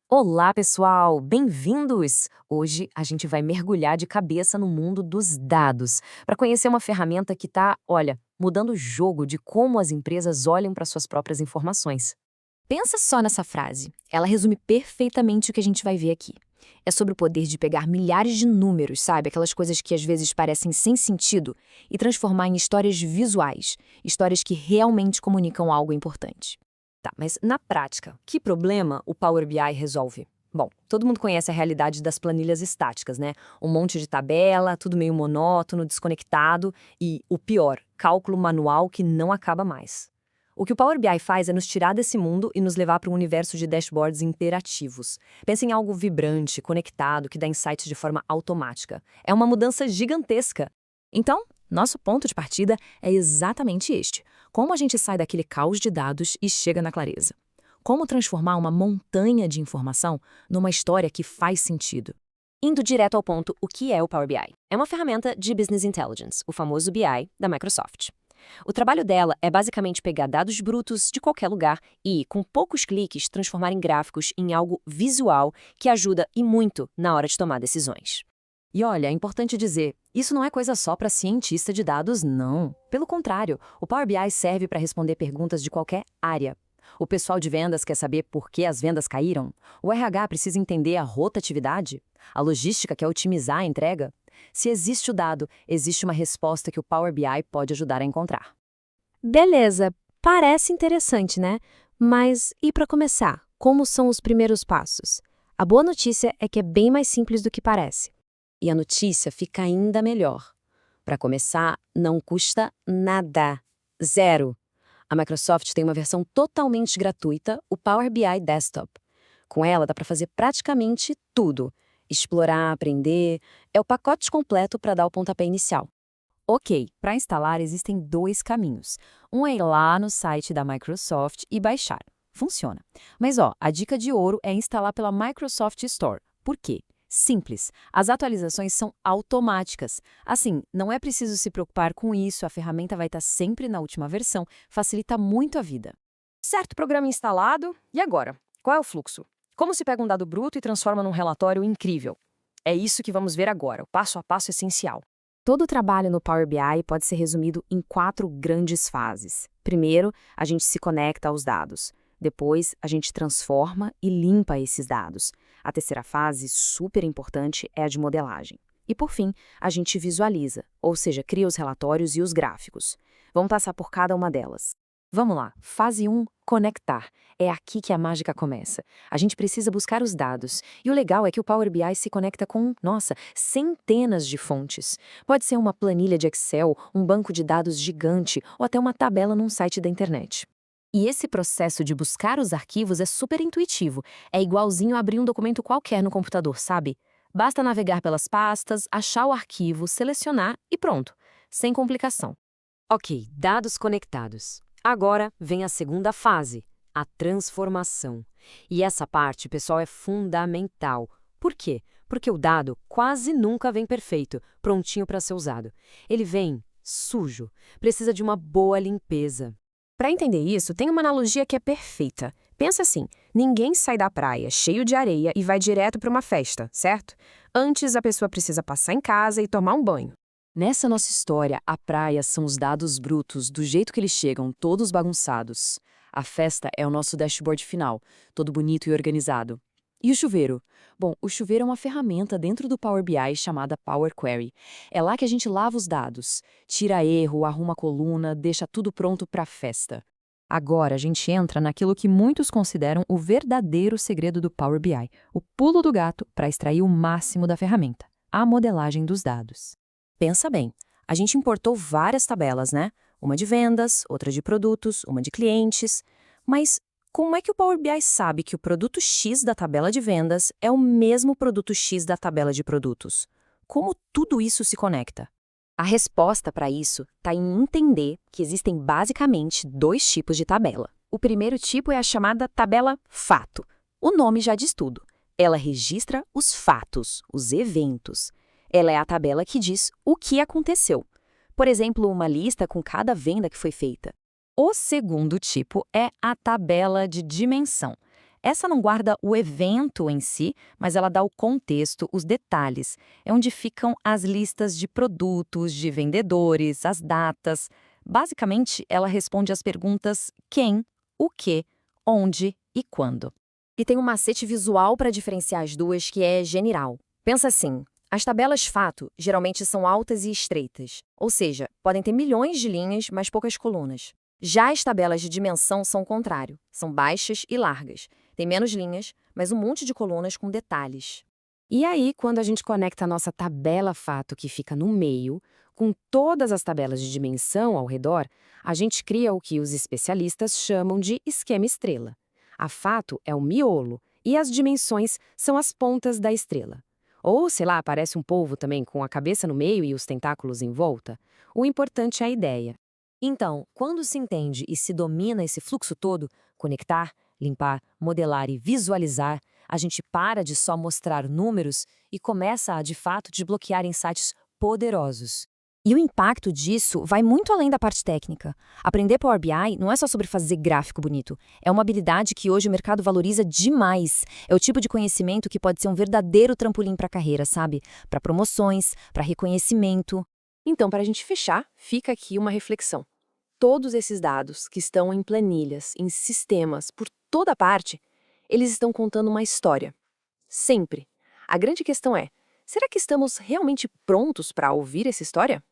Olá, pessoal! Bem-vindos! Hoje a gente vai mergulhar de cabeça no mundo dos dados, para conhecer uma ferramenta que está, olha, mudando o jogo de como as empresas olham para suas próprias informações. Pensa só nessa frase. Ela resume perfeitamente o que a gente vai ver aqui. É sobre o poder de pegar milhares de números, sabe? Aquelas coisas que às vezes parecem sem sentido, e transformar em histórias visuais, histórias que realmente comunicam algo importante. Tá, mas na prática, que problema o Power BI resolve? Bom, todo mundo conhece a realidade das planilhas estáticas, né? Um monte de tabela, tudo meio monótono, desconectado e, o pior, cálculo manual que não acaba mais. O que o Power BI faz é nos tirar desse mundo e nos levar para um universo de dashboards interativos. Pensa em algo vibrante, conectado, que dá insights de forma automática. É uma mudança gigantesca. Então, nosso ponto de partida é exatamente este: como a gente sai daquele caos de dados e chega na clareza. Como transformar uma montanha de informação numa história que faz sentido. Indo direto ao ponto, o que é o Power BI? É uma ferramenta de Business Intelligence, o famoso BI da Microsoft. O trabalho dela é basicamente pegar dados brutos de qualquer lugar e, com poucos cliques, transformar em gráficos em algo visual que ajuda e muito na hora de tomar decisões. E olha, é importante dizer, isso não é coisa só para cientista de dados, não. Pelo contrário, o Power BI serve para responder perguntas de qualquer área. O pessoal de vendas quer saber por que as vendas caíram? O RH precisa entender a rotatividade? A logística quer otimizar a entrega? Se existe o dado, existe uma resposta que o Power BI pode ajudar a encontrar. Beleza, parece interessante, né? Mas e para começar, como são os primeiros passos? A boa notícia é que é bem mais simples do que parece. E a notícia fica ainda melhor. Para começar, não custa nada. Zero. A Microsoft tem uma versão totalmente gratuita, o Power BI Desktop. Com ela dá para fazer praticamente tudo. Explorar, aprender, é o pacote completo para dar o pontapé inicial. Ok, para instalar existem dois caminhos. Um é ir lá no site da Microsoft e baixar. Funciona. Mas a dica de ouro é instalar pela Microsoft Store. Por quê? Simples. As atualizações são automáticas. Assim, não é preciso se preocupar com isso, a ferramenta vai estar sempre na última versão, facilita muito a vida. Certo programa instalado, e agora? Qual é o fluxo? Como se pega um dado bruto e transforma num relatório incrível? É isso que vamos ver agora, o passo a passo essencial. Todo o trabalho no Power BI pode ser resumido em 4 grandes fases. Primeiro, a gente se conecta aos dados. Depois, a gente transforma e limpa esses dados. A terceira fase, super importante, é a de modelagem. E por fim, a gente visualiza, ou seja, cria os relatórios e os gráficos. Vamos passar por cada uma delas. Vamos lá, fase 1, conectar. É aqui que a mágica começa. A gente precisa buscar os dados. E o legal é que o Power BI se conecta com, nossa, centenas de fontes. Pode ser uma planilha de Excel, um banco de dados gigante ou até uma tabela num site da internet. E esse processo de buscar os arquivos é super intuitivo. É igualzinho a abrir um documento qualquer no computador, sabe? Basta navegar pelas pastas, achar o arquivo, selecionar e pronto. Sem complicação. Ok, dados conectados. Agora vem a segunda fase, a transformação. E essa parte, pessoal, é fundamental. Por quê? Porque o dado quase nunca vem perfeito, prontinho para ser usado. Ele vem sujo, precisa de uma boa limpeza. Para entender isso, tem uma analogia que é perfeita. Pensa assim, ninguém sai da praia cheio de areia e vai direto para uma festa, certo? Antes, a pessoa precisa passar em casa e tomar um banho. Nessa nossa história, a praia são os dados brutos, do jeito que eles chegam, todos bagunçados. A festa é o nosso dashboard final, todo bonito e organizado. E o chuveiro? Bom, o chuveiro é uma ferramenta dentro do Power BI chamada Power Query. É lá que a gente lava os dados, tira erro, arruma a coluna, deixa tudo pronto para a festa. Agora a gente entra naquilo que muitos consideram o verdadeiro segredo do Power BI, o pulo do gato para extrair o máximo da ferramenta, a modelagem dos dados. Pensa bem, a gente importou várias tabelas, né? Uma de vendas, outra de produtos, uma de clientes. Mas como é que o Power BI sabe que o produto X da tabela de vendas é o mesmo produto X da tabela de produtos? Como tudo isso se conecta? A resposta para isso está em entender que existem basicamente 2 tipos de tabela. O primeiro tipo é a chamada tabela fato. O nome já diz tudo. Ela registra os fatos, os eventos. Ela é a tabela que diz o que aconteceu. Por exemplo, uma lista com cada venda que foi feita. O segundo tipo é a tabela de dimensão. Essa não guarda o evento em si, mas ela dá o contexto, os detalhes. É onde ficam as listas de produtos, de vendedores, as datas. Basicamente, ela responde às perguntas quem, o que, onde e quando. E tem um macete visual para diferenciar as duas que é genial. Pensa assim, as tabelas fato geralmente são altas e estreitas, ou seja, podem ter milhões de linhas, mas poucas colunas. Já as tabelas de dimensão são o contrário, são baixas e largas. Tem menos linhas, mas um monte de colunas com detalhes. E aí, quando a gente conecta a nossa tabela fato, que fica no meio, com todas as tabelas de dimensão ao redor, a gente cria o que os especialistas chamam de esquema estrela. A fato é o miolo e as dimensões são as pontas da estrela. Ou, sei lá, parece um polvo também com a cabeça no meio e os tentáculos em volta. O importante é a ideia. Então, quando se entende e se domina esse fluxo todo, conectar, limpar, modelar e visualizar, a gente para de só mostrar números e começa a, de fato, desbloquear insights poderosos. E o impacto disso vai muito além da parte técnica. Aprender Power BI não é só sobre fazer gráfico bonito. É uma habilidade que hoje o mercado valoriza demais. É o tipo de conhecimento que pode ser um verdadeiro trampolim para a carreira, sabe? Para promoções, para reconhecimento. Então, para a gente fechar, fica aqui uma reflexão. Todos esses dados que estão em planilhas, em sistemas, por toda parte, eles estão contando uma história. Sempre. A grande questão é, será que estamos realmente prontos para ouvir essa história?